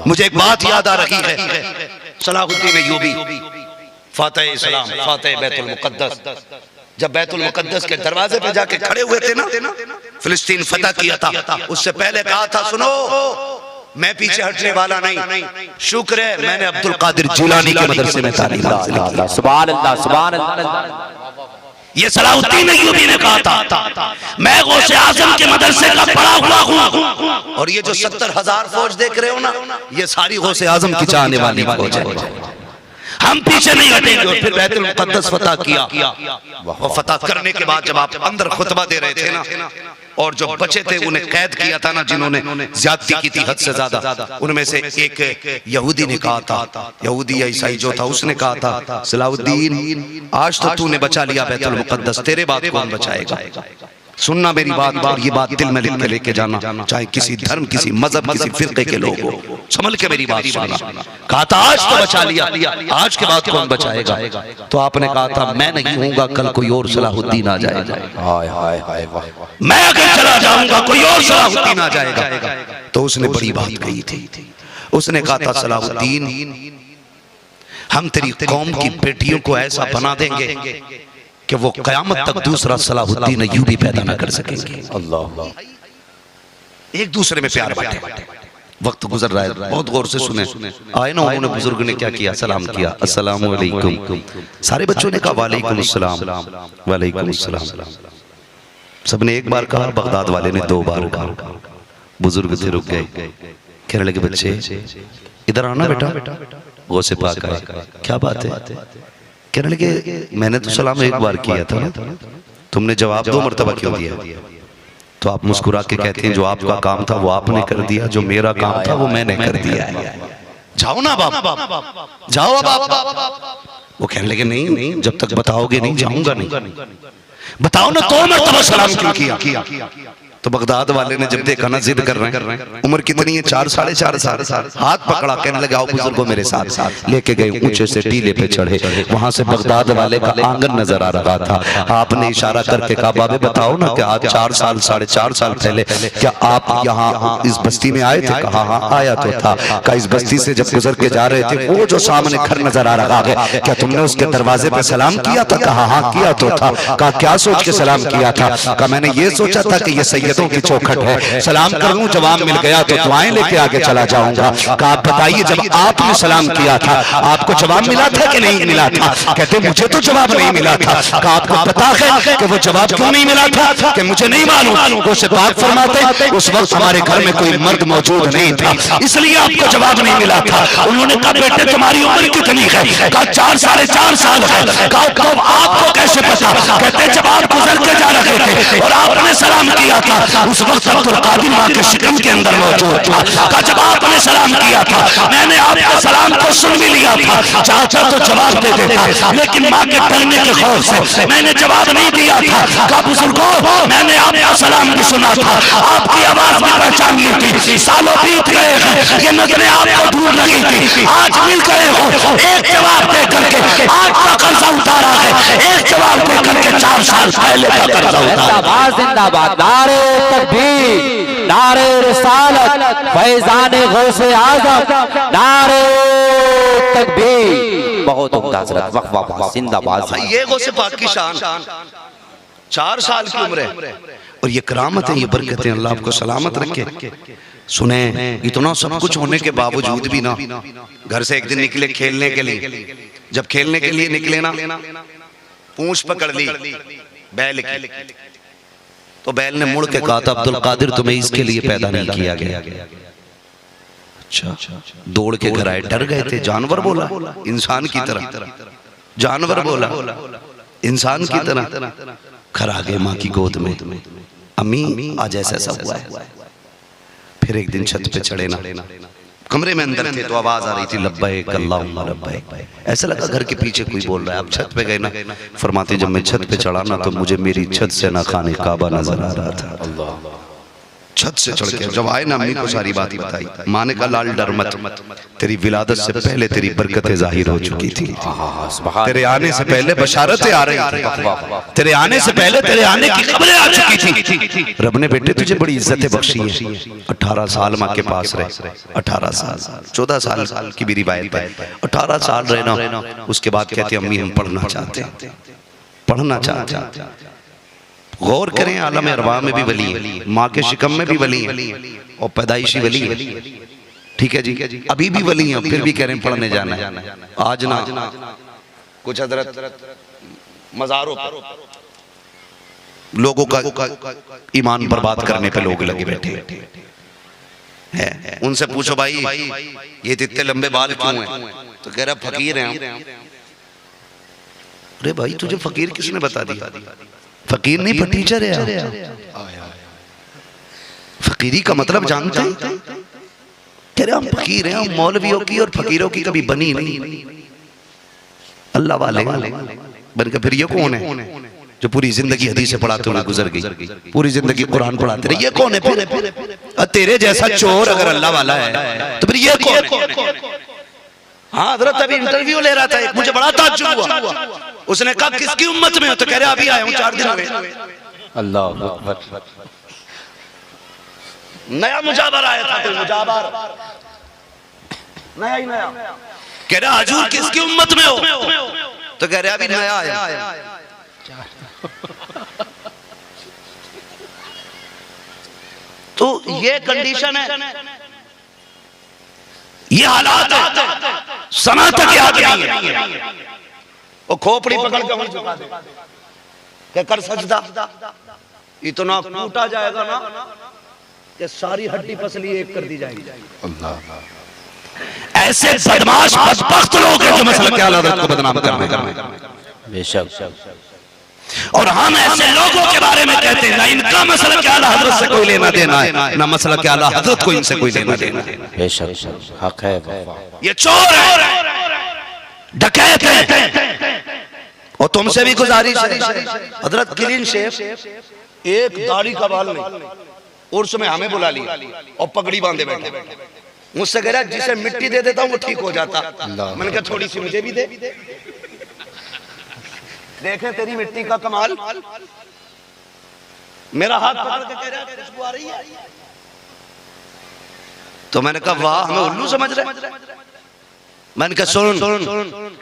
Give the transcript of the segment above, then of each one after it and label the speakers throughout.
Speaker 1: मुझे एक बात याद आ रही है, सलाहुद्दीन अय्यूबी फातह इस्लाम, फातह बैतुल मुक़द्दस, जब बैतुल मुक़द्दस के दरवाजे पे जाके खड़े हुए थे ना, फिलिस्तीन फतह किया था, उससे पहले कहा था सुनो मैं पीछे हटने वाला नहीं, शुक्र है मैंने अब्दुल कादिर जिलानी के मदरसे में तालीम हासिल की।
Speaker 2: सुभान अल्लाह, सुभान अल्लाह।
Speaker 1: ये सलाहुद्दीन अय्यूबी ने कहा था मैं गौसे आजम के मदरसे का पढ़ा हुआ हूँ, और ये जो 70,000 फौज देख रहे हो ना, ये सारी गौसे आजम की चाहने वाली फौज है, हम पीछे नहीं हटेंगे। और फिर बैतुल मुक़द्दस फतह किया, और फतह करने के बाद जब आप अंदर खुतबा दे रहे थे ना, और जो बचे थे उन्हें कैद किया था ना, जिन्होंने ज्यादती की थी हद से ज्यादा, उनमें से एक यहूदी ने कहा था, यहूदी या ईसाई जो था, उसने कहा था सलाहुद्दीन आज तो तूने बचा लिया बैतुल मुक़द्दस, तेरे बाद कौन बचाएगा। सुनना मेरी बात, और ये बात दिल में लिख के लेके जाना, चाहे किसी धर्म, किसी मजहब, किसी फिरके के लोग हो, संभल के मेरी बात सुनना। कहा था आज तो बचा लिया, आज के बाद कौन बचाएगा। तो आपने कहा था मैं नहीं हूँगा, कल कोई और सलाहुद्दीन आ जाएगा, मैं अगर चला जाऊंगा कोई और सलाहुद्दीन आ जाएगा। तो उसने बड़ी बात कही थी, उसने कहा था सलाहुद्दीन हम तेरी कौम की बेटियों को ऐसा बना देंगे कि वो कयामत तक दूसरा सलाहुद्दीन अय्यूबी पैदा न कर सकेंगे। अल्लाह, एक दूसरे में प्यार बांटे। वक्त गुजर रहा है, बहुत गौर से सुने। आए ना, उन्होंने बुजुर्ग ने क्या किया, सलाम किया, अस्सलाम वालेकुम। सारे बच्चों ने कहा वालेकुम अस्सलाम, वालेकुम अस्सलाम। सबने एक बार कहा, बगदाद वाले ने 2 बार कहा। बुजुर्ग से रुक गए, कहने लगे बच्चे इधर आना बेटा। गौसे पाक आए, क्या बात है। कहने लगे मैंने तो सलाम 1 बार किया था ना, तुमने जवाब 2 मरतबा क्यों दिया। तो आप मुस्कुरा के कहते हैं जो आपका काम था वो आपने कर दिया, जो मेरा काम था वो मैंने कर दिया। जाओ ना बाप, जाओ अब आप। वो कहने लगे नहीं, जब तक बताओगे नहीं जाऊंगा नहीं। बताओ ना 2 मरतबा सलाम क्यों किया। तो बगदाद वाले ने जब देखा ना जिद कर रहे हैं, उम्र कितनी है 4 साढ़े 4 साल, हाथ पकड़ा, कहने लगे आओ बुजुर्गों मेरे साथ। लेके गए, ऊंचे से टीले पे चढ़े, वहां से बगदाद वाले का आंगन नजर आ रहा था। आपने इशारा करके कहा बाबे बताओ ना कि आज 4 साल 4.5 साल पहले क्या आप यहाँ इस बस्ती में आए थे। कहा हाँ आया तो था। कहा इस बस्ती से जब गुजर के जा रहे थे वो जो सामने घर नजर आ रहा है, क्या तुमने उसके दरवाजे पे सलाम किया था। कहा हाँ किया तो था। कहा क्या सोच के सलाम किया था। कहा मैंने ये सोचा था कि ये सैयदों की चौखट है, सलाम कर लूं, जवाब मिल गया तो दुआएं लेके आगे चला जाऊंगा। कहा आप बताइए जब आपने सलाम किया था आपको जवाब मिला था कि नहीं मिला था। कहते मुझे तो जवाब नहीं मिला था। कहा आपको पता है कि वो जवाब क्यों नहीं मिला था। कि मुझे नहीं मालूम। वो से बात फरमाते उस वक्त हमारे घर में कोई मर्द मौजूद नहीं था, इसलिए आपको जवाब नहीं मिला था। उन्होंने कहा बेटे तुम्हारी उम्र कितनी है। कहा 4 साढ़े 4 साल है। कहा तो आपको कैसे पता। कहते जब आप गुजर के जा रहे थे और आपने सलाम किया था उस वक्त अब्दुल कादिर माँ के शिकम के अंदर मौजूद था। कहा जब आपने सलाम किया था मैंने आपके सलाम को सुन भी लिया था, चाचा तो जवाब दे देता, लेकिन माँ के डरने के खौफ से मैंने जवाब नहीं दिया था। कहा बुजुर्गों मैंने आपका सलाम भी सुना था, आपकी आवाज भी पहचान ली थी। सालों बीत गए हैं, ये नजरें आपको ढूंढ रही थी, आज मिल गए हो। एक जवाब दे करके आज का कर्जा उतारा है, एक जवाब दे करके 4 साल पहले का कर्जा उतारा।
Speaker 2: जिंदाबाद, नारे तकबीर, नारे रिसालत, फैज़ाने गौसे आज़म, नारे तकबीर। बहुत उम्दा हज़रत, वाह वाह वाह, जिंदाबाद।
Speaker 1: ये गौसे पाक की शान, 4 साल की उम्र है और ये करामत है, ये बरकतें, अल्लाह आपको सलामत रखे। सुने इतना सब कुछ होने के बावजूद भी ना, घर से एक दिन निकले खेलने के लिए, जब खेलने के लिए निकले ना पूंछ पकड़ ली बैल की, तो बैल ने मुड़ के कहा था अब्दुल कादिर तुम्हें इसके लिए पैदा नहीं किया गया। अच्छा, दौड़ के घर आए, डर गए थे। जानवर बोला, इंसान की तरह, जानवर बोला इंसान की तरह। घर आ गए माँ की गोद में, अम्मी आज ऐसा ऐसा हुआ है। फिर एक दिन छत पे चढ़े ना, कमरे में अंदर थे तो आवाज आ रही थी लब्बैक अल्लाहुम्मा लब्बैक। ऐसा लगा घर के पीछे कोई बोल रहा है। अब छत पे गए ना, फरमाते जब मैं छत पे चढ़ा ना तो मुझे मेरी छत से ना खाने काबा नजर आ रहा था। छत से चढ़ के जब आए ना अम्मी को सारी बात बताई। माँ ने कहा लाल डर मत, तेरी विलादत से पहले तेरी बरकतें जाहिर हो चुकी थी, तेरे आने से पहले बशारतें आ रही थी, तेरे आने से पहले तेरे आने की खबरें आ चुकी थी। रब ने बेटे तुझे बड़ी इज्जतें बख्शी है। 18 साल माँ के पास रहे, 18 साल 14 साल की भी रिवायत है, 18 साल रहना। उसके बाद कहते अम्मी हम पढ़ना चाहते हैं, पढ़ना चाहते हैं। गौर करें आलम अरवाह में भी वली है, माँ के शिकम में भी वली है और पैदाइशी वली है। ठीक है जी, अभी भी वली है फिर भी कह रहे हैं पढ़ने जाना है। आज ना कुछ हजरत मज़ारों पर लोगों का ईमान बर्बाद करने पे लोग लगे बैठे हैं। उनसे पूछो भाई ये इतने लंबे बाल क्यों हैं? तो कह रहा फकीर हैं। अरे भाई तुझे फकीर किसने बता दिया? फकीर नहीं पर टीचर है। फकीरी का मतलब जानते हैं? कह रहे हम फकीर हैं, हम मौलवियों की और फकीरों की कभी बनी नहीं, अल्लाह वाले बनकर। फिर ये कौन है जो पूरी जिंदगी हदीसें पढ़ाते हुए गुजर गई, पूरी जिंदगी कुरान पढ़ाते रहे? ये कौन है फिर? तेरे जैसा चोर अगर अल्लाह वाला है तो फिर ये कौन है? हाँ हजरत अभी इंटरव्यू ले रहा था, मुझे बड़ा ताज्जुब हुआ। उसने कहा किसकी उम्मत में हो? तो कह रहे अभी आया हूँ 4 दिन हुए।
Speaker 2: अल्लाह अकबर।
Speaker 1: नया मुजाबर आया था, मुजाबर नया ही नया। कह रहा हजूर किसकी उम्मत में हो? तो कह रहे अभी नया आया। तो ये कंडीशन है, ये हालात है, सना तक याद नहीं है। वो खोपड़ी पकड़ के वहीं झुका दे, क्या कर सजदा, इतना कूटा जाएगा ना कि सारी हड्डी पसली एक कर दी जाएगी। अल्लाह। ऐसे बदमाश बदबख्त लोग हैं जो मसलक आला हज़रत को बदनाम कर रहे हैं।
Speaker 2: बेशक।
Speaker 1: और हम ऐसे लोगों के बारे में कहते हैं ना इनका मसलक आला हज़रत से कोई लेना देना है, ना मसलक आला हज़रत को इनसे कोई लेना देना है।
Speaker 2: बेशक हक है।
Speaker 1: ये चोर है, डकैत है। और तुमसे भी गुजारिश है हजरत क्लीन शेफ, एक दाढ़ी का बाल नहीं, उर्स में हमें बुला लिया और पगड़ी बांधे बैठे। मुझसे कह रहा जिसे मिट्टी दे देता हूँ वो ठीक हो जाता। मैंने कहा थोड़ी सी मुझे भी दे, देखें तेरी मिट्टी का कमाल। मेरा हाथ पकड़ के कह रहा खुशबू आ रही है। तो मैंने कहा वाह हमें उल्लू समझ रहे। मैंने कहा सुन,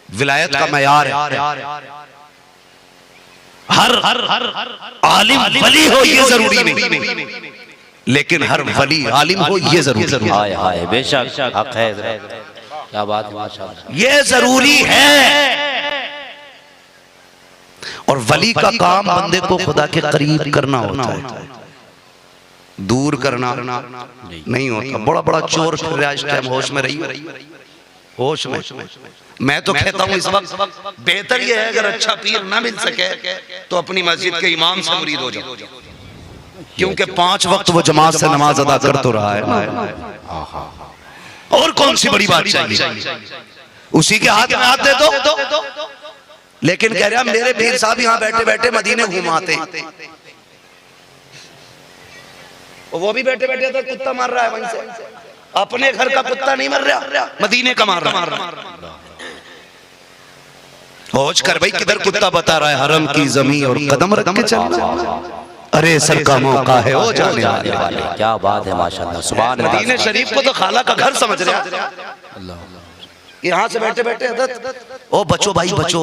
Speaker 1: विलायत का मयार है, हर आलिम वली हो ये जरूरी नहीं, लेकिन हर वली आलिम हो ये जरूरी है।
Speaker 2: बेशक हक है। क्या बात है माशाअल्लाह,
Speaker 1: ये जरूरी है। और वली का काम बंदे को खुदा के करीब करना होता है, दूर करना नहीं होता। बड़ा बड़ा चोर फिर रहा इस टाइम, होश में रही, होश में। मैं तो कहता हूँ इस वक्त बेहतर ये है अगर अच्छा पीर ना मिल सके तो अपनी मस्जिद के इमाम से मुरीद हो जाओ, क्योंकि 5 वक्त वो जमात से नमाज अदा कर तो रहा है। और कौन सी बड़ी बात चाहिए? उसी के हाथ में हाथ दे दो। लेकिन कह रहा मेरे पीर साहब यहाँ बैठे बैठे मदीने घुमाते हैं, वो भी बैठे बैठे तो कुत्ता मार रहा है वहीं से। अपने घर का कुत्ता नहीं मर रहा, मदीने का मार रहा। होश कर भाई किधर कुत्ता बता रहा है, हरम की जमीन और कदम रख के चलना। अरे सर का मौका है ओ जाने वाले।
Speaker 2: क्या बात है माशाअल्लाह, सुभान अल्लाह।
Speaker 1: मदीने शरीफ को तो खाला का घर समझ रहे हैं। यहाँ से बैठे बैठे ओ बचो भाई बचो,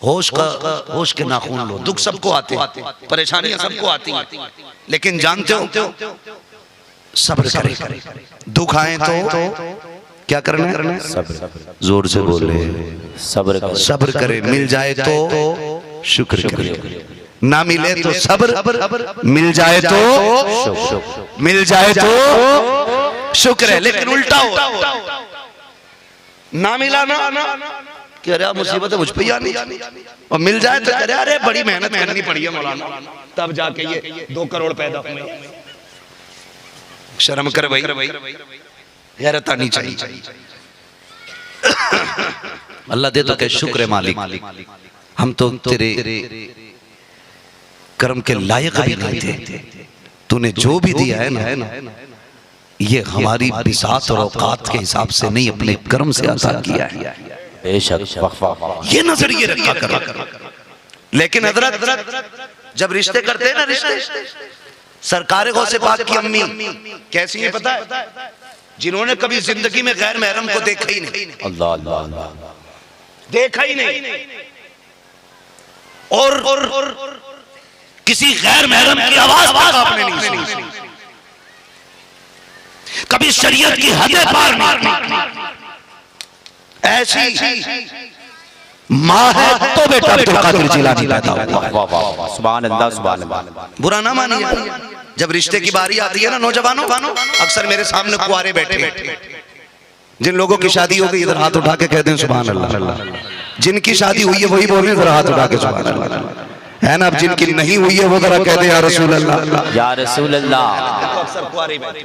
Speaker 1: होश के नाखून लो। दुख सबको आते हैं, परेशानियां सबको आती हैं, लेकिन जानते हो सब्र करें। दुख आए तो क्या करना है? सब्र। जोर से बोले सब्र करे। मिल जाए तो शुक्र करे, ना मिले तो सब्र, मिल जाए तो शुक्र है। लेकिन उल्टा हो, ना मिला ना कह रहा मुसीबत है मुझ पे आनी, और मिल जाए तो कह रहा अरे बड़ी मेहनत करनी पड़ी है मौलाना, तब जाके ये 2 करोड़ पैदा हुए। शर्म कर भाई, गैरत आनी चाहिए। अल्लाह दे तो कह शुक्र है मालिक, हम तो तेरे कर्म के लायक भी नहीं थे, तूने जो भी दिया है ना, ये हमारी बिसात और औकात के हिसाब से नहीं, अपने कर्म से अता किया है।
Speaker 2: बेशक,
Speaker 1: ये नजरिए रखा करो। लेकिन हजरत जब रिश्ते करते हैं ना, रिश्ते सरकार गौसे पाक की अम्मी कैसी है पता है? जिन्होंने कभी जिंदगी में गैर महरम को देखा ही नहीं,
Speaker 2: अल्लाह अल्लाह,
Speaker 1: देखा ही नहीं, और किसी गैर महरम की आवाज तक आपने नहीं सुनी, कभी शरीयत की हदें पार नहीं। ऐसी माँ है तो बेटा अब्दुल कादिर जिलानी पैदा हुआ।
Speaker 2: सुभान अल्लाह सुभान अल्लाह।
Speaker 1: बुरा ना मानिए, जब रिश्ते की बारी आती है ना नौजवानों, अक्सर मेरे सामने कुंवारे बैठे, जिन लोगों की शादी हो गई इधर हाथ उठा के कहते हैं सुभान अल्लाह। जिनकी शादी हुई है वही बोले इधर हाथ उठा के सुभान अल्लाह, है ना? अब जिनकी नहीं हुई है वो जरा कहते हैं या रसूल अल्लाह,
Speaker 2: या रसूल अल्लाह।
Speaker 1: अक्सर कुंवारे बैठे।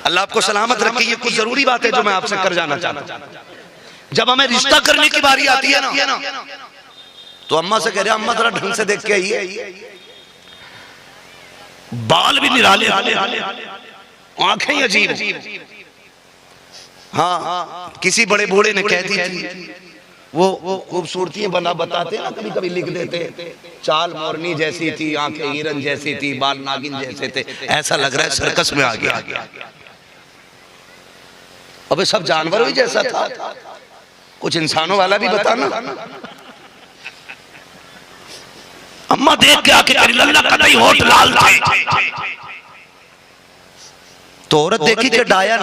Speaker 1: अल्लाह आपको सलामत रखे। ये कुछ जरूरी बात है जो मैं आपसे कर जाना चाहता हूं। जब हमें रिश्ता करने की बारी आती है ना, तो अम्मा से कह रहे अम्मा जरा ढंग से देख के आइए, बाल भी निराले, आंखें अजीब। हाँ, किसी बड़े बूढ़े ने कह दी थी, वो खूबसूरती बना बताते ना, कभी कभी लिख देते, चाल मोरनी जैसी थी, आंखें हिरन जैसी थी, बाल नागिन जैसे थे, ऐसा लग रहा है सर्कस में आ गया। अबे सब जानवरों ही जैसा था, कुछ इंसानों वाला भी बताना। अम्मा देख के आके करी लल्ला कतई होठ लाल थे, तो औरत देखी कि डायन,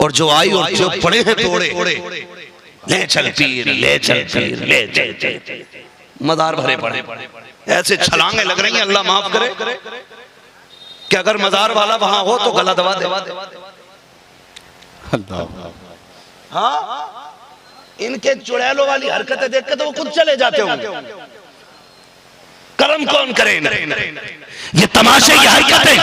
Speaker 1: और जो आई और जो पड़े हैं तोड़े, ले चल पीर, ले चल पीर, ले चल, मदार भरे पड़े, ऐसे छलांगे लग रही हैं। अल्लाह माफ करे कि अगर मजार वाला वहां हो तो गला दबा दे। हाँ, इनके चुड़ैलों वाली हरकतें देख के तो वो खुद चले जाते होंगे। कर्म कौन करे? ये तमाशे, ये हरकतें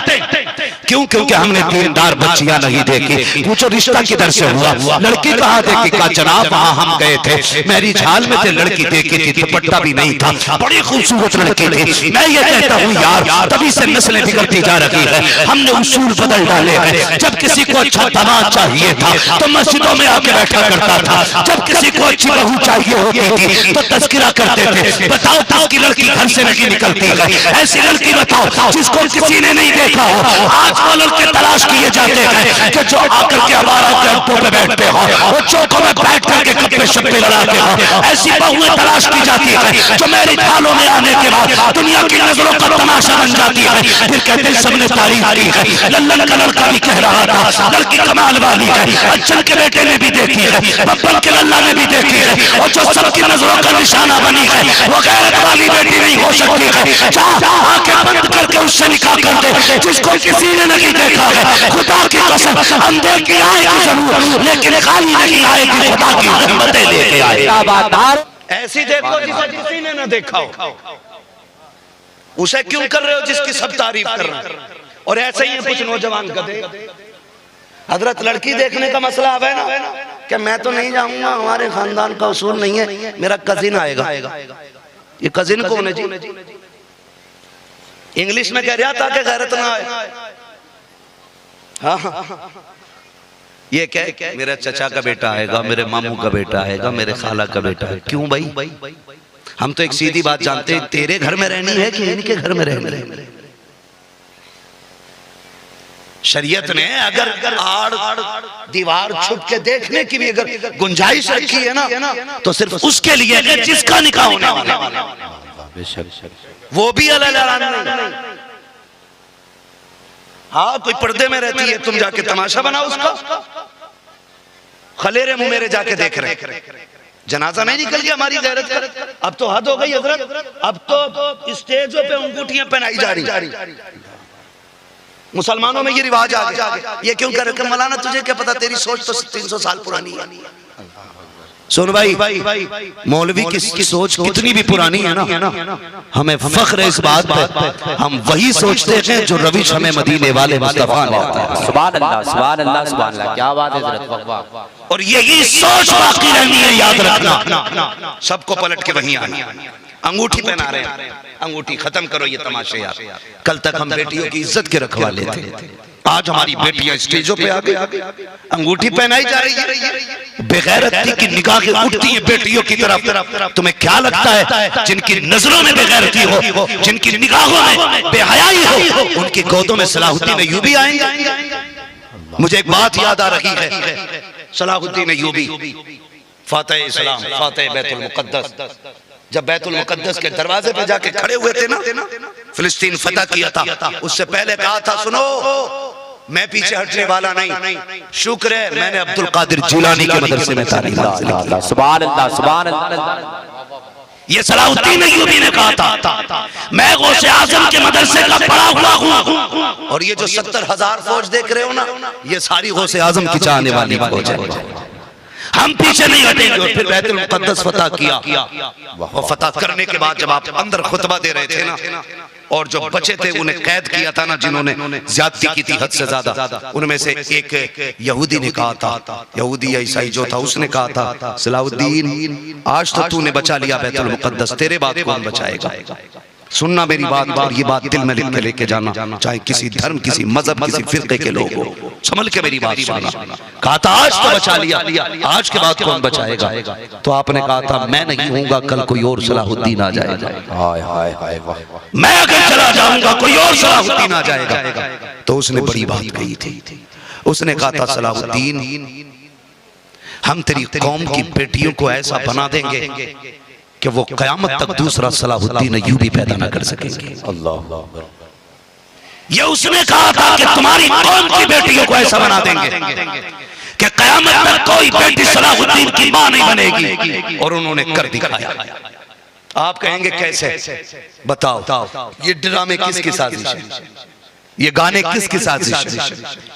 Speaker 1: क्यों? क्योंकि हमने दीनदार बच्चियां नहीं देखी। पूछो रिश्ता किधर से हुआ? लड़की कहाँ देखी? का जनाब वहाँ हम गए थे, मेरी झाल में थे, लड़की देखी थी, दुपट्टा भी नहीं था, बड़ी खूबसूरत लड़की थी। मैं ये कहता हूँ यार, तभी से नस्लें बिगड़ती जा रही है। हमने उसूल बदल डाले हैं। जब किसी को अच्छा दामाद चाहिए था तो मस्जिदों में आके बैठा करता था, जब किसी को अच्छी बहू चाहिए होती थी तो तस्करा करते थे। बताओ कि लड़की घर से नहीं निकलती है, ऐसी लड़की बताओ जिसको किसी ने नहीं देखा हो। आज वो लड़के तलाश किए जाते हैं कि जो आकर के हमारा कैंपों पे बैठते हो, वो चौकों में बैठ करके गप्पे शप्पे लड़ाते हो। ऐसी बहुएं तलाश की जाती है जो मेरी थालों में आने के बाद दुनिया की नजरों का तमाशा बन जाती है। फिर कहते हैं सबने तारीफ की है, लल्लन का लड़का भी कह रहा था लड़की कमाल वाली है, अज्जल के बेटे ने भी देखी है, बब्बन के लल्ला ने भी देखी है, और जो सबकी नजरों का निशाना बनी है वो गैरत वाली बेटी नहीं हो सकती है। आंखें बंद करके उससे निकाह कर दे जिसको किसी ने नहीं देखा है। खुदा की कसम अंधे की आएगी जरूर, लेकिन खाली नहीं आएगी, खुदा की रहमतें लेके आएगी। ऐसी देखो जिसे किसी ने न देखा हो, उसे क्यों कर रहे हो जिसकी सब तारीफ कर रहे हैं? और ऐसे ही कुछ नौजवान गधे। हजरत लड़की देखने का मसला है ना, कि मैं तो नहीं जाऊंगा, हमारे खानदान का उसूल नहीं है, मेरा कजिन आएगा। ये कजिन कौन है जी? इंग्लिश में कह रहा था कि गैरत ना आए। हाँ, ये क्या? मेरा चचा का बेटा आएगा, मेरे मामू का बेटा आएगा, मेरे खाला का बेटा है। क्यों भाई? हम तो एक सीधी बात जानते हैं, तेरे घर में रहनी है कि इनके घर में रहनी है? शरीयत ने अगर आड़ दीवार छुप के देखने की भी अगर गुंजाइश रखी है ना, तो सिर्फ उसके लिए जिसका निकाह होने वाला वो भी नहीं। हाँ, कोई पर्दे में रहती है, तुम जाके तमाशा बनाओ उसका, खलेरे मुंह मेरे जाके देख रहे। जनाजा नहीं निकल गया हमारी गैरत का। अब तो हद हो गई हजरत, अब तो स्टेजों पे अंगूठियां पहनाई जा रही। मुसलमानों में ये रिवाज आ गया। ये क्यों कर रहे? मौलाना तुझे क्या पता, तेरी सोच तो 300 साल पुरानी है। सुन भाई, मौलवी की सोच कितनी भी पुरानी है ना, हमें फख्र है इस बात पे, हम वही सोचते हैं जो रविश हमें मदीने वाले मुस्तफा ने आता है।
Speaker 2: सुभान अल्लाह सुभान अल्लाह सुभान अल्लाह, क्या बात है हज़रत, वाह।
Speaker 1: और यही सोच बाकी रहनी है, याद रखना। सबको पलट के वहीं आना। अंगूठी पहना रहे हैं, अंगूठी खत्म करो ये तमाशे यार। कल तक हम बेटियों की इज्जत के रखवाले थे, आज हमारी बेटियां स्टेजों पे आ गई, अंगूठी पहनाई जा रही है। बेगैरती की निगाह के उठती है बेटियों की तरफ। तुम्हें क्या लगता है जिनकी नजरों में बेगैरती हो, जिनकी निगाहों में बेहयाई हो, उनकी गोदों में सलाहुद्दीन अय्यूबी आएंगे? मुझे एक बात याद आ रही है, सलाहुद्दीन अय्यूबी फातह इस्लाम, फातह बैतुल मुक़द्दस, जब बैतुल मुक़द्दस के दरवाजे पे जाके खड़े हुए थे ना, फिलिस्तीन फतह किया था, उससे पहले कहा था सुनो मैं पीछे हटने वाला नहीं, शुक्र है मैंने अब्दुल कादिर जिलानी के मदरसे में तालीम हासिल की।
Speaker 2: सुभान अल्लाह, सुभान अल्लाह।
Speaker 1: ये सलाहुद्दीन अय्यूबी ने कहा था मैं गौसे आजम के मदरसे का पढ़ा हुआ हूँ। और ये जो 70,000 फौज देख रहे हो ना, ये सारी गौसे आजम की चाहने वाली फौज है। हम पीछे नहीं हटेंगे। और फिर बैतुल मुक़द्दस फतह किया, और फतह करने के बाद जब आप अंदर खुतबा दे रहे थे ना, और जो बचे थे उन्हें कैद किया था ना, जिन्होंने ज्यादती की थी हद से ज्यादा, उनमें से एक यहूदी ने कहा था, यहूदी या ईसाई जो था, उसने कहा था सलाहुद्दीन आज तो तूने बचा लिया बैतुल मुक़द्दस, तेरे बाद कौन बचाएगा? सुनना मेरी बात, और ये बात दिल में लिख के लेके जाना, चाहे किसी धर्म, किसी मजहब, किसी फिरके के लोग हो, संभल के मेरी बात सुनना। कहा था आज तो बचा लिया, आज के बाद कौन बचाएगा? तो आपने कहा था मैं नहीं हूँगा, कल कोई और सलाहुद्दीन आ जाएगा।
Speaker 2: हाय हाय हाय वाह।
Speaker 1: मैं अगर चला जाऊंगा कोई और सलाहुद्दीन आ जाएगा। तो उसने बड़ी बात कही थी, उसने कहा था सलाहुद्दीन हम तेरी कौम की बेटियों को ऐसा बना देंगे कि वो कयामत तक दूसरा सलाहुद्दीन अय्यूबी पैदा न कर सकेंगे।
Speaker 2: अल्लाह।
Speaker 1: ये उसने कहा था कि तुम्हारी कौम की बेटियों को ऐसा बना देंगे कि कयामत तक कोई बेटी सलाहुद्दीन की मां नहीं बनेगी, और उन्होंने कर दिखाया। आप कहेंगे कैसे? बताओ, ये ड्रामे किसकी साजिश है? ये गाने किसकी साजिश है?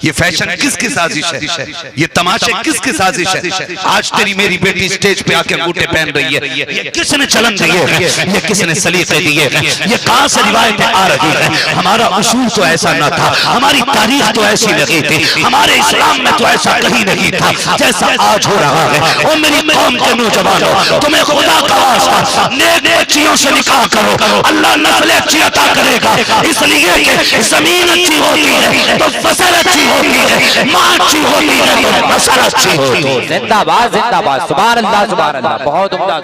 Speaker 1: ये फैशन किसकी साजिश है? ये तमाशे किसकी साजिश है? आज तेरी मेरी बेटी स्टेज पे आके अंगूठे पहन रही है, ये किसने चलन दिए है? ये किसने सलीके दिए हैं? ये कहां से रिवायतें आ रही है? हमारा उसूल तो ऐसा न था, हमारी तारीख तो ऐसी नहीं थी, हमारे इस्लाम में तो ऐसा कहीं नहीं था जैसा आज हो रहा है। और मेरी कौम के नौजवानों, तुम्हें खुदा का वास्ता नेक बच्चियों से निकाह करो, अल्लाह नस्लें अच्छी अता करेगा। इसलिए कि जमीन अच्छी होती है तो फसल अच्छी होती है, मां अच्छी होती है तो फसल अच्छी होती है।
Speaker 2: जिंदाबाद जिंदाबाद, सुभान अल्लाह सुभान अल्लाह, बहुत उम्दा,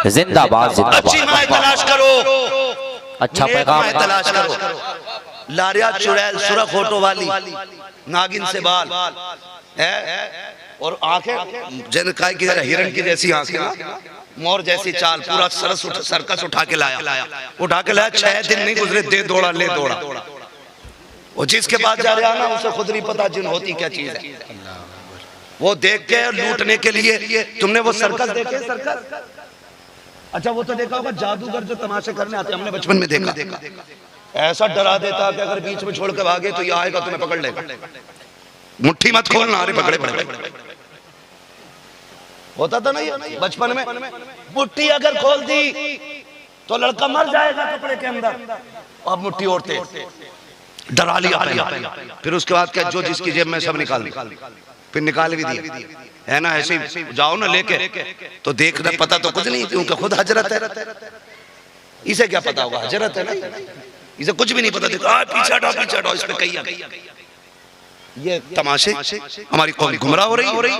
Speaker 2: जिंदाबाद जिंदाबाद।
Speaker 1: अच्छी मां तलाश करो,
Speaker 2: अच्छा पैगाम
Speaker 1: तलाश करो, लारिया चुड़ैल सुरख होठों वाली, नागिन से बाल है और आंखें जिनका की हिरण की जैसी आंखें, मोर जैसी चाल, पूरा सर्कस उठा के लाया 6 दिन नहीं गुजरे, दे दौड़ा ले दौड़ा। और जिसके पास जा रहा ना उसे खुद नहीं पता जिन होती क्या चीज है। वो देख के लूटने के लिए, तुमने वो सर्कस देखे? सर्कस, अच्छा वो तो देखा होगा जादूगर जो तमाशे करने आते, हमने बचपन में देखा। ऐसा डरा देता कि अगर बीच में छोड़ के भागे तो ये आएगा तुम्हें पकड़ लेगा, मुट्ठी मत खोलना, अरे पकड़े पकड़े। होता था नहीं बचपन में, मुट्ठी अगर खोल दी तो लड़का मर जाएगा कपड़े के अंदर, अब मुट्ठी ओढ़ते डरा लिया। फिर उसके बाद क्या, जो जिसकी जेब में सब निकाल, फिर निकाल भी दिया है ना। ऐसे जाओ ना लेके तो देखना, पता तो कुछ नहीं क्योंकि खुद हजरत है, इसे क्या पता होगा? हजरत है ना, इसे कुछ भी नहीं पता। देखो पीछे हटाओ, इस पे कही ये तमाशे, हमारी कौम गुमराह हो रही।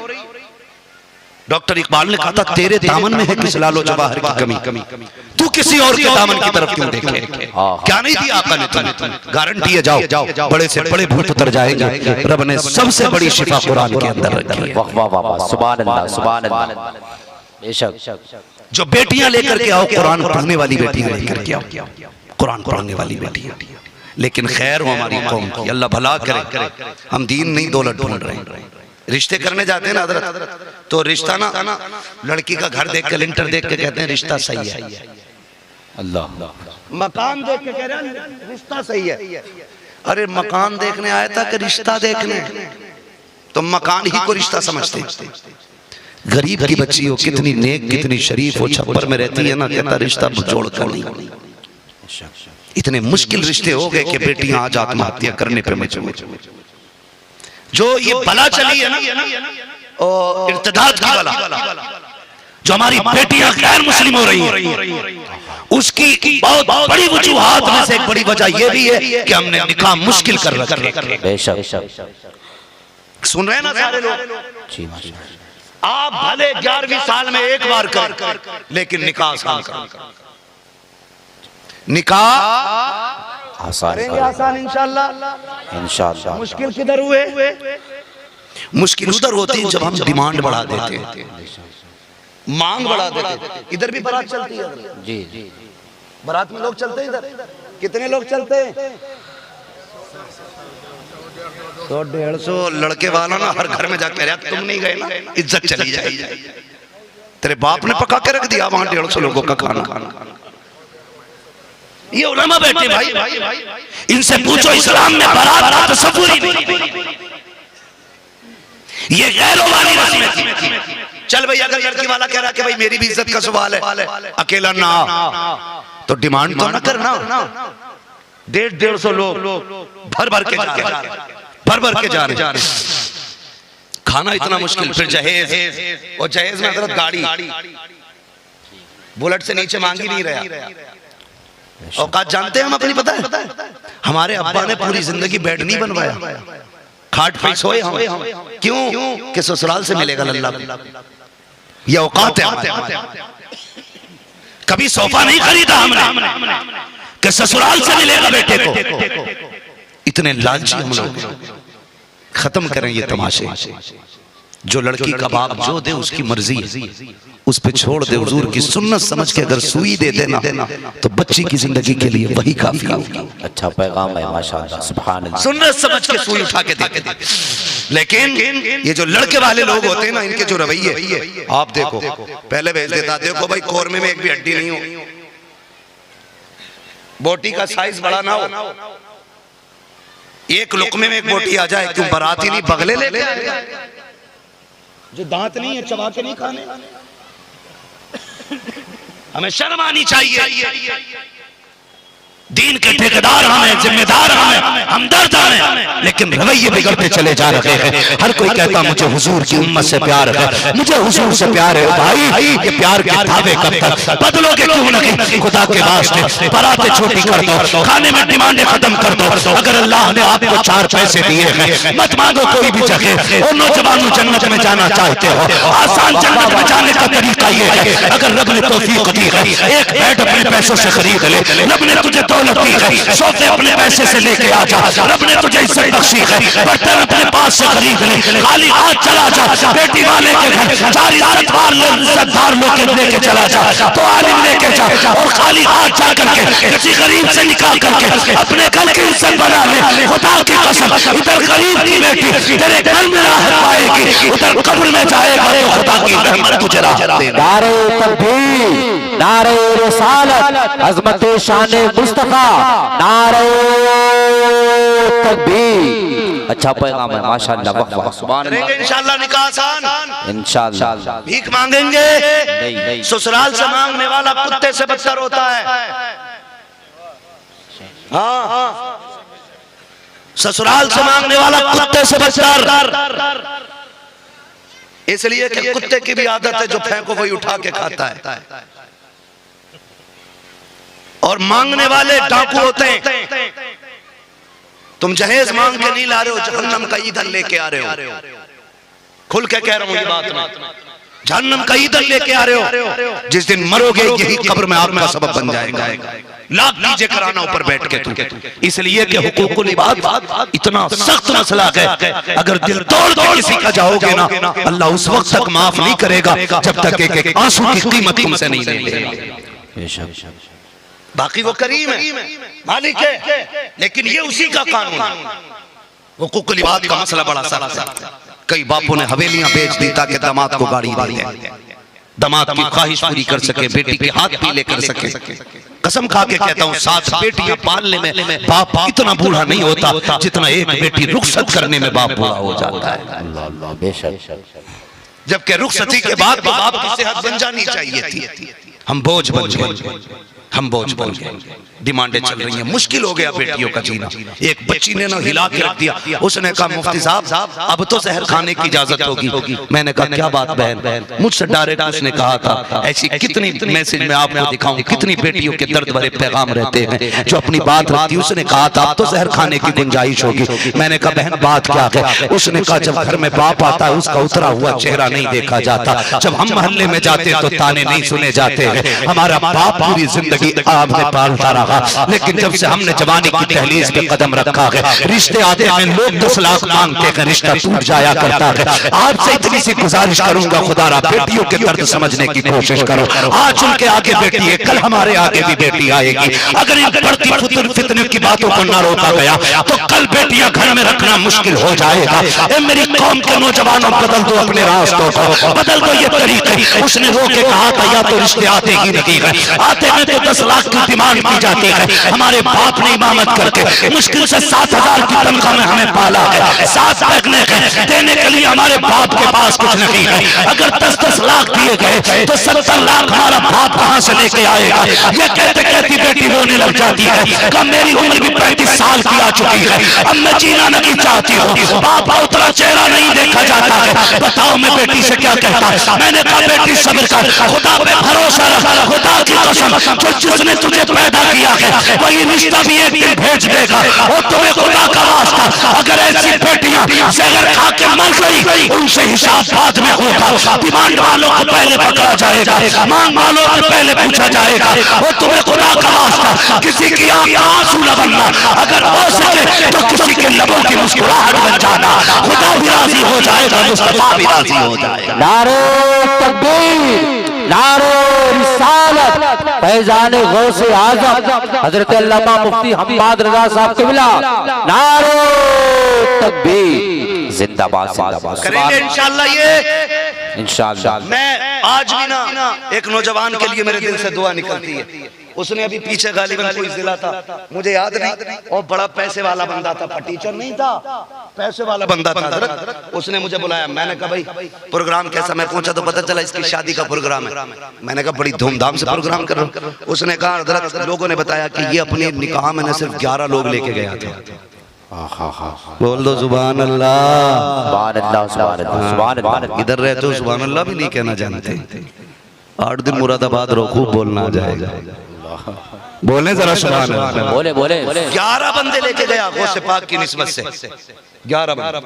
Speaker 1: डॉक्टर इकबाल ने कहा था तेरे दामन में है किस लालो जवाहर की कमी, तू किसी और के दामन की तरफ क्यों देखे? क्या नहीं दिया आका ने तुम्हें? गारंटी है जाओ, बड़े से बड़े भूत उतर जाएंगे। रब ने सबसे बड़ी शिफा कुरान के अंदर रखी है।
Speaker 2: वाह वाह वाह, सुभान अल्लाह सुभान अल्लाह। बेशक
Speaker 1: जो बेटियां लेकर के आओ, कुरान पढ़ने वाली बेटियां लेकर के आओ, कुरान पढ़ने वाली बेटियां। लेकिन खैर हो हमारी कौम की, अल्लाह भला करे। हम दीन नहीं दौलत ढूंढ रहे हैं। रिश्ते करने जाते हैं ना हजरत, तो रिश्ता ना लड़की का घर देख के, लिंटर देख के कहते हैं रिश्ता सही है।
Speaker 2: अल्लाह,
Speaker 1: मकान देख के कह रहे हैं रिश्ता सही है। अरे मकान देखने आया था कि रिश्ता देखने? तो मकान ही को रिश्ता समझते। गरीब की बच्ची हो, कितनी नेक कितनी शरीफ हो, छप्पर में रहती है ना, कहता रिश्ता जोड़ कर नहीं। इतने मुश्किल रिश्ते हो गए कि बेटियां आज आत्महत्या करने पर मजबूर। जो ये बला चली है ना, और इर्तिदाद की बला, जो हमारी बेटियां गैर मुस्लिम हो रही हैं, उसकी बहुत बड़ी वजूहात में से एक बड़ी वजह यह भी है कि हमने निकाह मुश्किल कर रखा है।
Speaker 2: बेशक
Speaker 1: सुन रहे हैं ना सारे लोग?
Speaker 2: जी माशाल्लाह।
Speaker 1: आप भले 11वीं साल में एक बार कर, लेकिन निकाह आसान कर, निकाह
Speaker 2: आसान
Speaker 1: आसान इंशाअल्लाह।
Speaker 2: इंशाअल्लाह।
Speaker 1: मुश्किल किधर हुए? मुश्किल उधर होती है जब हम डिमांड बढ़ा देते हैं, मांग बढ़ा देते हैं। इधर भी बारात चलती है,
Speaker 2: जी जी।
Speaker 1: बारात में लोग चलते हैं। इधर कितने लोग चलते हैं? 100-150 लड़के वाला ना हर घर में जाके रहा, तुम नहीं गए ना, इज्जत चली जाएगी। तेरे बाप ने पका के रख दिया वहां 150 लोगों का खाना। ये उलमा बैठे भाई, इनसे पूछो इस्लाम में बारात का तसव्वुर ही नहीं, ये गैरों वाली रस्में थी। चल भाई, अगर लड़की वाला कह रहा कि भाई मेरी भी इज्जत का सवाल है, अकेला ना तो डिमांड तो ना करना। 150-150 लोग भर भर के जा रहे हैं। खाना इतना मुश्किल, फिर जहेज, और जहेज में हजरत गाड़ी बुलेट से नीचे मांगी नहीं रहा। औकात जानते हैं हम अपनी, पता है हमारे अब्बा ने पूरी जिंदगी बेड नहीं बनवाया, खाट पे सोए हम। क्यों? कि ससुराल से मिलेगा लल्ला। ये औकात है हमारे। कभी सोफा नहीं खरीदा हमने कि ससुराल से मिलेगा बेटे को। इतने लालची हम लोग। खत्म करें ये तमाशे। जो लड़की का बाप जो दे उसकी मर्जी है, उस पे छोड़ दे। हुजूर की सुन्नत समझ के अगर सुई दे देना तो बच्ची की जिंदगी के लिए वही काफी होगी।
Speaker 2: अच्छा पैगाम है माशाअल्लाह, सुभान अल्लाह।
Speaker 1: सुन्नत समझ के सुई उठा के दे। लेकिन ये जो लड़के वाले लोग होते हैं ना, इनके जो रवैये आप देखो। पहले भेज देता, देखो भाई कोरमे में एक भी हड्डी नहीं हो, बोटी का साइज बड़ा ना हो, एक लुकमे में एक बोटी आ जाए। क्यों? बारात ही नहीं, बगले ले आए जो दांत नहीं है, चबा के नहीं खाने। हमें शर्म आनी चाहिए। दीन के ठेकेदार हमें, जिम्मेदार हमें, हमदर्द हमें, लेकिन रवैये बिगड़ते चले जा रहे हैं। हर कोई कहता मुझे हुजूर की उम्मत से प्यार है, मुझे हुजूर से प्यार है। भाई ये प्यार के दावे कब तक? बदलोगे क्यों नहीं? खुदा के वास्ते बारातें छोटी कर दो, खाने में डिमांडें खत्म कर दो। अगर अल्लाह ने आपको 4 पैसे दिए हैं, मत मांगो कोई भी जगह। और नौजवानों जन्नत में जाना चाहते हो, आसान जन्नत में जाने का तरीका ये है, अगर रब ने तौफीक दी है, एक बेड अपने पैसों से खरीद ले। रब ने तुझे दौलत दी है, सोफे अपने पैसे से लेके आ जा। रब ने तुझे इज्जत बख्शी है, बर्तन अपने पास से खरीद ले। खाली हाथ चला जा, बेटी वाले के घर 4 इज्जतदार लोग लेके चला जा, तो आलिम लेके जा। और खाली हाथ जा करके किसी गरीब से निकाह करके अपने घर की इज्जत बना ले। खुदा की कसम, इधर गरीब की बेटी तेरे घर में राहत पाएगी, उधर कब्र में जाएगा तो खुदा की रहमत तुझे राहत देगी।
Speaker 2: नारे तकबीर, नारे रिसालत, अज़मत शान मुस्तफा, नारे तकबीर। अच्छा पैगाम है माशाअल्लाह, वाह वाह, सुभान अल्लाह।
Speaker 1: इंशाअल्लाह निकाह आसान,
Speaker 2: इंशाअल्लाह।
Speaker 1: भीख मांगेंगे
Speaker 2: नहीं।
Speaker 1: ससुराल से मांगने वाला कुत्ते से बदतर होता है। हाँ, ससुराल से मांगने वाला कुत्ते से बदतर, इसलिए कि कुत्ते की भी आदत है जो फेंको वही उठा के खाता है। और मांगने वाले डाकू होते हैं। तुम जहेज मांग के नहीं ला रहे हो, जहन्नम का ईंधन लेके आ रहे हो। खुल के कह रहा हूं ये बात मैं, जहन्नम का ईंधन लेके आ रहे हो। जिस दिन मरोगे यही कब्र में आपका सबब बन जाएगा। लाख नीचे कराना ऊपर बैठ के तुम। इसलिए कि हुकूकुल इबाद इतना सख्त मसला है, अगर दिल तोड़ किसी का जाओगे ना, अल्लाह उस वक्त तक माफ नहीं करेगा जब तक एक आंसू की कीमत तुमसे नहीं लेगा। बाकी वो करीम है, मालिक है, लेकिन ये उसी का कानून है। हुकूकुल इबाद का मसला बड़ा सख्त है। कई बापों ने हवेलियां बेच दी ताकि दामाद को गाड़ी दे, दामाद की ख्वाहिश पूरी कर सके, बेटी के हाथ पीले कर सके। कसम खा के कहता हूँ 7 बेटियां पालने में बाप इतना बूढ़ा नहीं होता जितना एक बेटी रुखसत करने में बाप बूढ़ा हो जाता है।
Speaker 2: बेशक।
Speaker 1: जबकि रुखसती के बाद बाप की सेहत बन जानी चाहिए थी, हम बोझ बन गए। हम बोझ बन गए, डिमांडें चल रही हैं, मुश्किल हो गया बेटियों का जीना। एक बच्ची ने ना हिला के रख दिया, उसने कहा मुफ्ती साहब अब तो जहर खाने की इजाजत होगी। मैंने कहा क्या बात बहन, मुझसे डायरेक्ट उसने कहा था ऐसी कितनी मैसेज में आपको दिखाऊं, कितनी बेटियों के दर्द भरे पैगाम रहते हैं जो अपनी बात रखती है। उसने कहा था अब तो जहर खाने की गुंजाइश होगी। मैंने कहा बहन बात क्या है? उसने कहा जब घर में बाप आता है उसका उतरा हुआ चेहरा नहीं देखा जाता, जब हम मोहल्ले में जाते तो ताने नहीं सुने जाते हैं। हमारा बाप पूरी जिंदगी आपने पालता रहा, लेकिन जब से हमने जवानी की दहलीज पे कदम रखा है, रिश्ते आते हैं लोग 10 लाख मांगते हैं, रिश्ता टूट जाया करता है। आपसे इतनी सी गुजारिश करूंगा खुदारा बेटियों के दर्द समझने की कोशिश करो। आज उनके आगे बेटी है, कल हमारे आगे भी बेटी आएगी। अगर इन बढ़ती फितने की बातों को ना रोका गया तो कल बेटियां घर में रखना मुश्किल हो जाएगा। ए मेरी कौम के नौजवानों बदल दो अपने रास्तों को, बदल दो ये तरीके। उसने रोके कहा था या तो रिश्ते आते ही नहीं है, आते हैं तो 10 लाख की डिमांड की जाती है। हमारे बाप ने इमामत करके मुश्किल से 7,000 की तनख्वाह में हमें पाला है, 7 बैठने के देने के लिए हमारे बाप के पास कुछ नहीं है। अगर 10-10 लाख दिए गए तो 70 लाख हमारा बाप कहां से लेके आएगा? ये कहते कहती बेटी रोने लग जाती है, कब मेरी उम्र भी 35 साल की आ चुकी है, अब मैं जीना नहीं चाहती हूँ, बाप उतना चेहरा नहीं देखा जाता है। बताओ मैं बेटी से क्या कहता? मैंने कहा बेटी सब्र कर, खुदा पे भरोसा रख, खुदा की कसम जो जिसने तुझे पैदा किया है वही रिश्ता भी एक दिन भेज देगा। और तुम्हें खुदा का वास्ता अगर ऐसी बेटियां जहर खा के मर गई उनसे हिसाब बाद में होगा। डिमांड वालों को पहले पकड़ा जाएगा, मांग वालों को पहले पूछा जाएगा। और तुम्हें खुदा का वास्ता किसी की आंख का आंसू न बनना, अगर हो सके तो किसी के लबों की मुस्कुराहट बन जाना। खुदा भी राजी हो जाएगा, मुस्तफा भी राजी हो जाएगा।
Speaker 2: नारे तकबीर, नारे रिसालत, फैजाने गौसे आजम हजरत अल्लामा मुफ्ती हम्माद रजा साहब क़िबला, नारे तकबीर, जिंदाबाद जिंदाबाद।
Speaker 1: करेंगे इंशाअल्लाह ये
Speaker 2: इंशाअल्लाह।
Speaker 1: मैं आज भी ना एक नौजवान के लिए मेरे दिल से दुआ निकलती है। उसने अभी पीछे गालिबन कोई जिला था मुझे याद नहीं, और बड़ा पैसे वाला बंदा था, टीचर नहीं था, पैसे वाला बंदा था हज़रत। उसने मुझे बुलाया, मैंने कहा भाई प्रोग्राम कैसा? मैं पूछा तो पता चला इसकी शादी का प्रोग्राम है। मैंने कहा बड़ी धूमधाम से प्रोग्राम कर रहा हूं। उसने कहा हज़रत लोगों ने बताया कि ये अपने निकाह में सिर्फ 11 लोग लेके गया था। बोल दो सुभान अल्लाह,
Speaker 2: सुभान अल्लाह, सुभान अल्लाह, सुभान अल्लाह।
Speaker 1: इधर रहते हो सुभान अल्लाह भी नहीं कहना जानते। 8 दिन मुरादाबाद रहो, खूब बोलना आ जाएगा। बोले जरा सुभान अल्लाह।
Speaker 2: बोले बोले
Speaker 1: 11 बंदे लेके गया गौसे पाक की निस्बत से, 11 बंदे,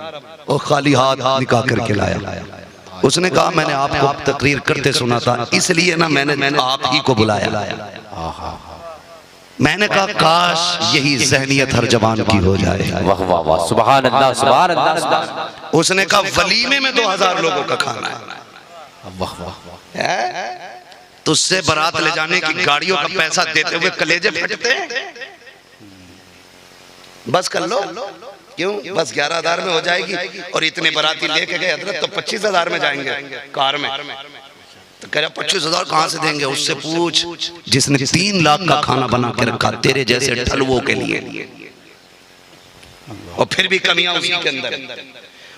Speaker 1: और खाली हाथ निकाह करके लाया। उसने कहा मैंने आपको तकरीर करते सुना था, इसलिए ना मैंने आप ही को बुलाया। मैंने कहा काश यही जहनियत हर जवान की हो जाए।
Speaker 2: वाह वाह वाह, सुभान अल्लाह, सुभान अल्लाह।
Speaker 1: उसने कहा वलीमे में 2000 लोगों का खाना है।
Speaker 2: वाह वाह,
Speaker 1: तुझसे बारात ले जाने की गाड़ियों का पैसा देते हुए कलेजे फटते हैं। बस कर लो, क्यों? बस 11,000 में हो जाएगी। और इतने बाराती लेके गए हजरत तो 25,000 में जाएंगे कार में। तो कह रहा 25,000 कहां से देंगे? उससे पूछ जिसने 3 लाख का खाना बना के रखा तेरे जैसे ठलवों के लिए, और फिर भी कमियां उसी के अंदर।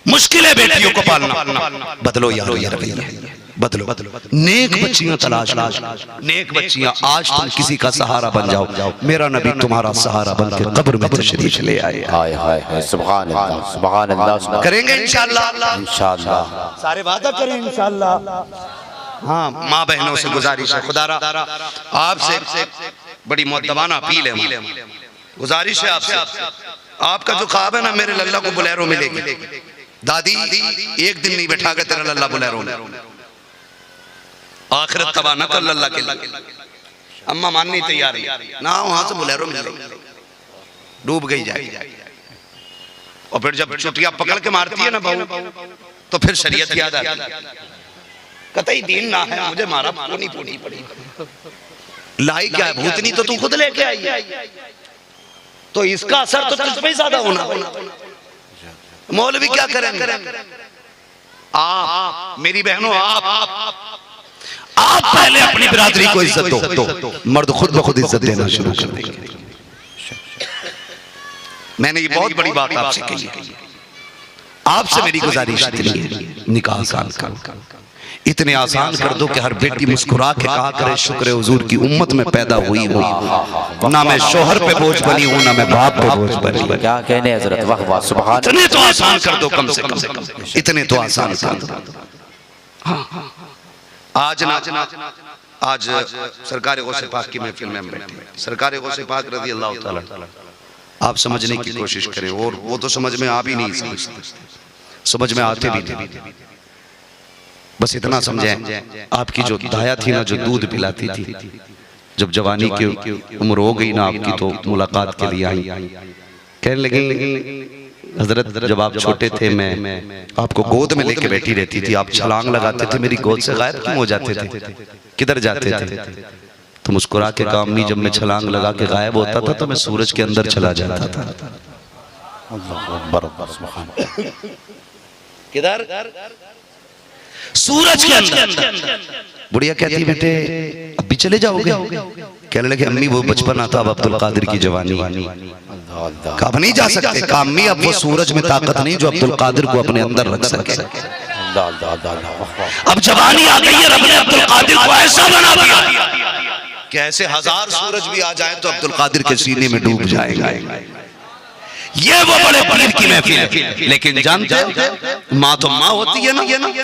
Speaker 1: मुश्किल है बेटियों को पालना। बदलो यारो ये रवैया, बदलो। नेक बच्चियां तलाश, नेक बच्चियां। आज तुम किसी का सहारा बन जाओ, मेरा नबी तुम्हारा सहारा बन के कब्र में तशरीफ ले आए।
Speaker 2: हाय हाय हाय, सुभान अल्लाह, सुभान अल्लाह।
Speaker 1: करेंगे इंशाअल्लाह,
Speaker 2: इंशाअल्लाह,
Speaker 1: सारे वादा करें इंशाअल्लाह। हाँ, माँ बहनों से गुजारिश है, खुदारा आपसे बड़ी मुअद्दबाना अपील है, गुजारिश है आपसे, आपका जो ख्वाब है ना मेरे लल्ला को बोलेरो मिलेगी। दादी एक दिन नहीं बैठा गया तेरा लल्ला बोलेरो में, आखिरत तबाह न कर लल्ला के लिए। अम्मा माननी तैयार है ना, वहां से बोलेरो मिलेगी, डूब गई जाए। और फिर जब चुटिया पकड़ के मारती है ना बहू, तो फिर शरीयत याद आती है। कतई दीन ना है, मुझे मारा पोनी पोनी पड़ी। लाई क्या है? भूतनी तो तू खुद लेके आई है, तो इसका असर तो तुझ पे ही ज्यादा होना। मौलवी क्या करेंगे? आप मेरी बहनों, आप पहले अपनी बिरादरी को इज्जत दो, मर्द खुद ब खुद इज्जत देना शुरू कर देंगे। मैंने ये बहुत बड़ी बात आपसे कही है। आपसे मेरी गुजारिश इतनी है, निकाह आसान कर, इतने आसान कर दो कि हर बेटी मुस्कुरा के कहा करे शुक्र हुजूर की उम्मत में पैदा हुई हूँ, ना मैं शोहर पे बोझ बनी हूँ ना मैं बाप पे बोझ बनी हूँ।
Speaker 2: क्या कहने हजरत, वाह वाह सुभान।
Speaker 1: इतने तो आसान कर दो, कम से कम इतने तो आसान कर दो। आज सरकार गौसे पाक की महफिल में बैठे, सरकार गौसे पाक रज़ी अल्लाह ताला, आप समझने की कोशिश करें, और वो तो समझ में आ भी नहीं समझते, समझ में आते भी नहीं। बस इतना समझें, आपकी जो दाया थी ना, जो दूध पिलाती थी, जब जवानी की उम्र हो गई ना आपकी, तो मुलाकात के लिए आई, कहने लगी हजरत जब आप छोटे थे मैं आपको गोद में लेके बैठी रहती थी, आप छलांग लगाते थे, मेरी गोद से गायब क्यों हो जाते थे, किधर जाते थे? तो मुस्कुरा के कहा अम्मी जब मैं छलांग लगा के गायब होता था तो मैं सूरज के अंदर चला जाता था। किधर? सूरज के अंदर। बुढ़िया कहती बेटे अभी चले जाओगे? कहने लगे अम्मी वो बचपन आता, अब अब्दुल कादिर की जवानी। कब नहीं जा सकते? कहा अम्मी अब वो सूरज में ताकत नहीं जो अब्दुल कादिर को अपने अंदर रख सके। अब जवानी आ गई है, रब ने अब्दुल कादिर को ऐसा बना दिया कि ऐसे 1000 सूरज भी आ जाए तो अब्दुल कादिर के सीने में डूब जाएगा। ये वो बड़े पीर की महफिल है। लेकिन जानते माँ तो माँ होती है ना,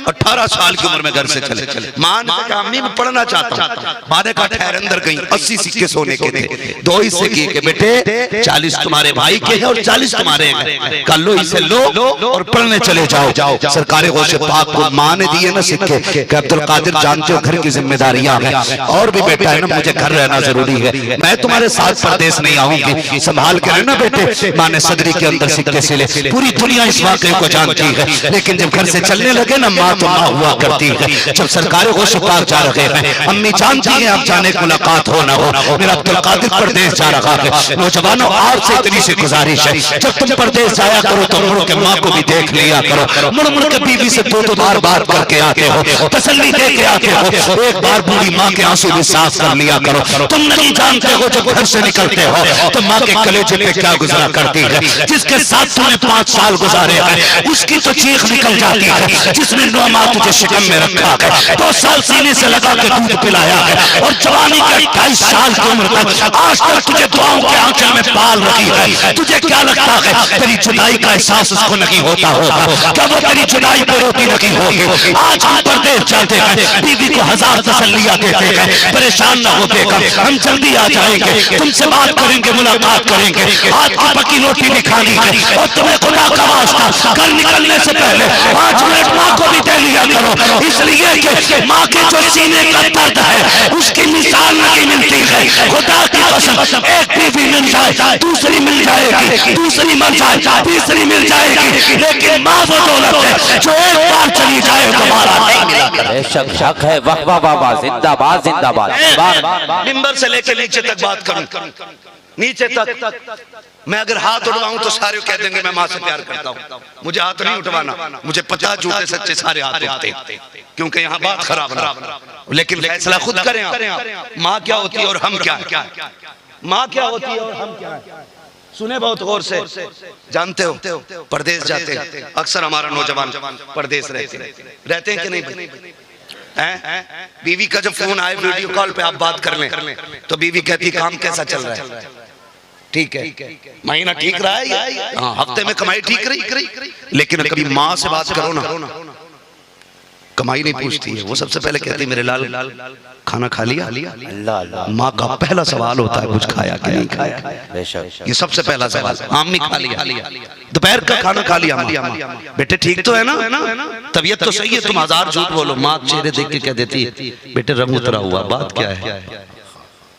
Speaker 1: 18 साल की उम्र में घर से चले, माँ ने कहा अम्मी मैं पढ़ना चाहता हूँ, माँ ने कहा ठहर अंदर गई, 80 सिक्के सोने के थे, 2 हिस्से किए कि बेटे 40 तुम्हारे भाई के हैं और 40 तुम्हारे हैं, कल लो इसे लो और पढ़ने चले जाओ। सरकार गौसे पाक को माँ ने दिए ना सिक्के कि अब्दुल कादिर जानते हो घर की जिम्मेदारियां हैं और भी बेटा है ना, मुझे घर रहना जरूरी है, मैं तुम्हारे साथ परदेश नहीं आऊंगी, संभाल के रहना बेटे। माँ ने के अंदर सिक्के से ले, पूरी दुनिया इस वाकये को जानती है, लेकिन जब घर से चलने लगे ना माँ तो माँ हुआ करती है। जब सरकारों को पाक जा रहे हैं, अम्मी जानती है आप जाने की मुलाकात हो ना हो, मेरा अब्दुल कादिर परदेश जा रहा है। नौजवानों आपसे इतनी सी गुजारिश है, जब तुम परदेश जाया करो तो मुड़ के माँ को भी देख लिया करो, मुड़ मुड़ के बीवी से 2 बार बात करके आते हो, तसल्ली दे के आते हो, एक बार बूढ़ी माँ के आंसू भी साफ कर लिया करो। तुम नहीं जानते हो जब घर से निकलते हो तो माँ के कलेजे पे क्या गुजरा करती है, जिसके साथ तुमने 5 साल गुजारे हैं उसकी तो चीख निकल जाती है, जिसने 9 माह तुझे शिकम में रखा है, 2 साल सीने से लगा के दूध पिलाया है और जवानी के 28 साल की उम्र तक आज तक तुझे दुआओं के आंचल में पाल रखी है। तुझे क्या लगता है तेरी जुदाई का एहसास उसको नहीं होता होगा? क्या वो तेरी जुदाई पे रोती नहीं होगी? आज हम परदेश जाते हैं, बीवी को 1000 तसल्लियां देते हैं, परेशान न हो देकर हम जल्दी आ जाएंगे, तुमसे बात करेंगे, मुलाकात करेंगे, हाथ की पकी रोटी नहीं खानी है और तुम्हें खुदा का वास्ता घर निकलने से पहले 5 मिनट माँ को भी दे लिया करो, इसलिए कि माँ के जो सीने का दर्द है उसकी मिसाल नहीं मिलती है। खुदा की कसम एक बीवी मिल जाए, दूसरी मिल जाएगी, दूसरी मर जाए, तीसरी मिल जाएगी, लेकिन माँ वो दौलत है जो एक बार चली जाए दोबारा नहीं मिलेगी।
Speaker 2: बेशक शक है, वाह वाह वाह वाह, जिंदाबाद जिंदाबाद।
Speaker 1: मिंबर से लेकर नीचे तक बात करूं, नीचे तक मैं अगर हाथ उठवाऊं तो सारे कह देंगे मैं माँ से प्यार करता हूं, मुझे हाथ नहीं उठवाना, मुझे 50 झूठे सच्चे सारे हाथ उठते क्योंकि यहाँ बात खराब ना, लेकिन फैसला खुद करें आप। माँ क्या होती है और हम क्या है, माँ क्या होती है और हम क्या है, सुने बहुत गौर से। जानते हो परदेश जाते हैं अक्सर हमारा नौजवान परदेश रहते हैं कि नहीं? बीवी का जब फोन आए वीडियो कॉल पे आप बात कर लें तो बीवी कहती काम कैसा चल रहा है? ठीक है, महीना ठीक रहा है, हाँ हफ्ते में कमाई ठीक रही, लेकिन कभी माँ से बात करो ना, कमाई नहीं पूछती है, वो सबसे पहले कहती मेरे लाल खाना खा लिया? अल्लाह, माँ का पहला सवाल होता है कुछ खाया कि नहीं खाया, ये सबसे पहला सवाल। आम नहीं खा लिया, दोपहर का खाना खा लिया? बेटे ठीक तो है ना, तबीयत तो सही है? तुम 1000 झूठ बोलो, माँ चेहरे देख के कह देती है बेटे रंग उतरा हुआ, बात क्या है,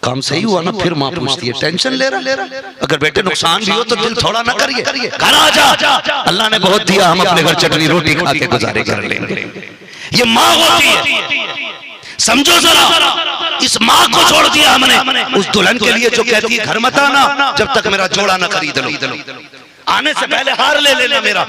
Speaker 1: काम सही हुआ ना? फिर माँ पूछती है टेंशन ले रहा? अगर बेटे नुकसान भी हो तो दिल थोड़ा ना करिए, घर आ जा, अल्लाह ने बहुत दिया, हम अपने घर चटनी रोटी खा के गुजारे कर लेंगे। ये माँ होती है, समझो जरा, इस माँ को छोड़ दिया हमने उस दुल्हन के लिए जो कहती है घर मत आना जब तक मेरा जोड़ा ना खरीद लो। आने से पहले हार ले लेना, मेरा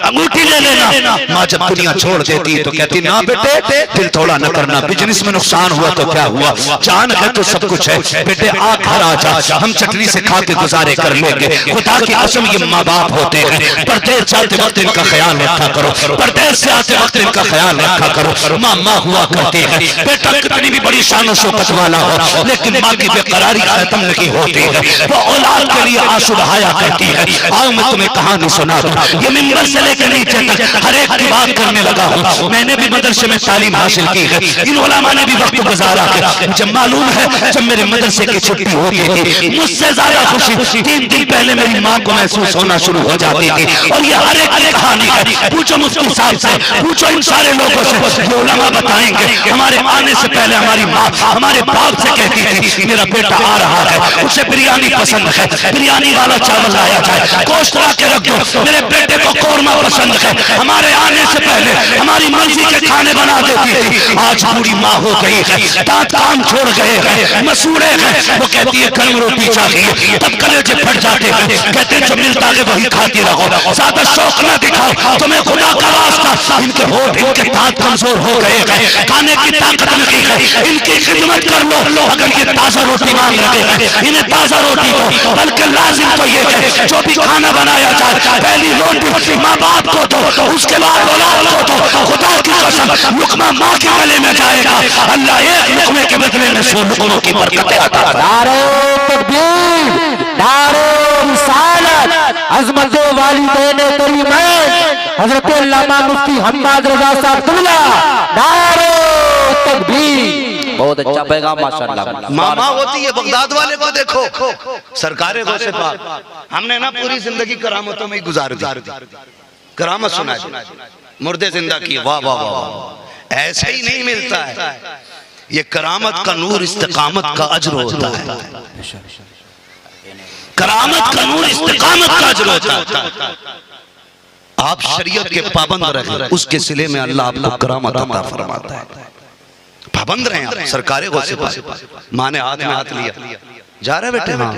Speaker 1: अंगूठी ले लेना। माँ जब दुनिया छोड़ देती है तो कहती ना बेटे दिल थोड़ा न करना, बिजनेस में नुकसान हुआ तो क्या हुआ, जान है तो सब कुछ है, बेटे आ घर आ जा, हम चटनी से खा के गुजारे कर लेंगे। खुदा की कसम ये माँ बाप होते हैं, परदेश जाते वक्त इनका ख्याल रखा करो, परदेश से आते वक्त इनका ख्याल रखा करो। माँ माँ हुआ करती है, बेटा कितनी भी बड़ी शान शौकत वाला हो लेकिन माँ की बेकरारी खत्म नहीं होती है, वो औलाद के लिए आंसू बहाया करती है। आओ मैं तुम्हें कहानी सुना दूं, ये मिंबर से लेकर नीचे तक हर एक की बात करने लगा हूँ। मैंने भी मदरसे में तालीम हासिल की है, इन उलमा ने भी वक्त गुजारा है। जब मालूम है जब मेरे मदरसे की छुट्टी होती थी, मुझसे ज्यादा खुशी 3 दिन पहले मेरी माँ को महसूस होना शुरू हो जाती थी। और ये हर एक की कहानी है, पूछो मुफ्ती साहब से, पूछो इन सारे लोगों से, ये उलमा बताएंगे। हमारे आने से पहले हमारी माँ हमारे बाप से कहती थी मेरा बेटा आ रहा है, उसे बिरयानी पसंद है, बिरयानी वाला चावल लाया जाए, गोश्त ला के रख दो, मेरे बेटे को कौरमा पसंद है। हमारे आने से पहले हमारी मर्जी के खाने बना देती थी। आज पूरी माँ हो गई है, दांत काम छोड़ गए हैं, मसूड़े हैं, वो कहती है गर्म रोटी चाहिए, तब कलेजे फट जाते हैं, कहते जो मिलता है वही खाती रहो, ज्यादा शौक न दिखाओ, तुम्हें खुदा का वास्ता, इनके होठ इनके दांत कमजोर हो गए हैं, खाने की ताकत नहीं है, इनकी खिदमत कर लो। अगर ये ताजा रोटी मांग रहे हैं, इन्हें ताजा रोटी दो, बल्कि लाजिम तो ये है जो भी खाना बनाया जाए पहली रोटी माँ बाप को दो, उसके बाद औलाद को दो। खुदा की कसम लुकमा माँ के गले में जाएगा, अल्लाह एक लुकमे के बदले में 100 लुकमों की बरकतें अता फरमाएगा।
Speaker 2: नारे तकबीर, नारे रिसालत, अज़मत वालिदैन करीमैन हज़रत अल्लामा मुफ्ती हम्माद रज़ा साहब क़िबला, नारे तकबीर। बहुत अच्छा पैगाम माशाअल्लाह।
Speaker 1: मामा होती है बगदाद वाले को देखो, सरकारे गौसे पाक, हमने ना पूरी जिंदगी करामतों में गुजार दी, करामत सुनाई, मुर्दे जिंदा किए, वाह वाह वाह। ऐसे ही नहीं मिलता है, ये करामत का नूर इस्तिकामत का अजर होता है, करामत का नूर इस्तिकामत का अजर होता है। आप शरीयत के पाबंद रहे, उसके सिले में अल्लाह आपको करामत अता फरमाता है। पाबंद रहे, सरकारे गौसे पाक, माँ ने हाथ में हाथ लिया, जा रहे बेटे हाँ